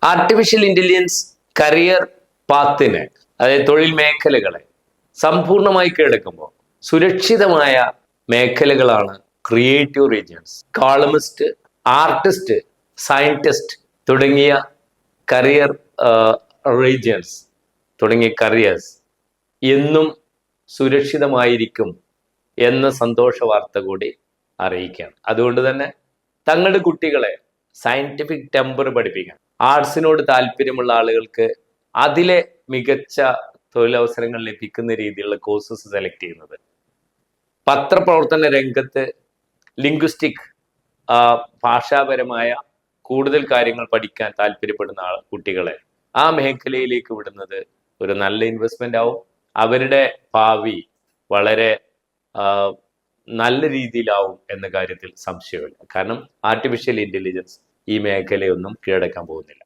Artificial intelligence career പാത്തിനെ, അതായത് തൊഴിൽ മേഖലകളെ സമ്പൂർണമായി കീഴടക്കുമ്പോൾ സുരക്ഷിതമായ മേഖലകളാണ് creative regions. Columnist, artist, scientist തുടങ്ങിയ കരിയർ റീജിയൻസ് തുടങ്ങിയ കരിയേഴ്സ് എന്നും സുരക്ഷിതമായിരിക്കും എന്ന സന്തോഷ വാർത്ത കൂടി അറിയിക്കുകയാണ്. അതുകൊണ്ട് തന്നെ തങ്ങളുടെ കുട്ടികളെ സയന്റിഫിക് ടെമ്പർ പഠിപ്പിക്കാൻ, ആർട്സിനോട് താല്പര്യമുള്ള ആളുകൾക്ക് അതിലെ മികച്ച തൊഴിലവസരങ്ങൾ ലഭിക്കുന്ന രീതിയിലുള്ള കോഴ്സസ് സെലക്ട് ചെയ്യുന്നത്, പത്രപ്രവർത്തന രംഗത്ത് ലിംഗ്വിസ്റ്റിക് ഭാഷാപരമായ കൂടുതൽ കാര്യങ്ങൾ പഠിക്കാൻ താല്പര്യപ്പെടുന്ന കുട്ടികളെ ആ മേഖലയിലേക്ക് വിടുന്നത് ഒരു നല്ല ഇൻവെസ്റ്റ്മെന്റ് ആവും. അവരുടെ ഭാവി വളരെ നല്ല രീതിയിലാവും എന്ന കാര്യത്തിൽ സംശയമില്ല. കാരണം ആർട്ടിഫിഷ്യൽ ഇന്റലിജൻസ് ഈ മേഖലയൊന്നും കീഴടക്കാൻ പോകുന്നില്ല.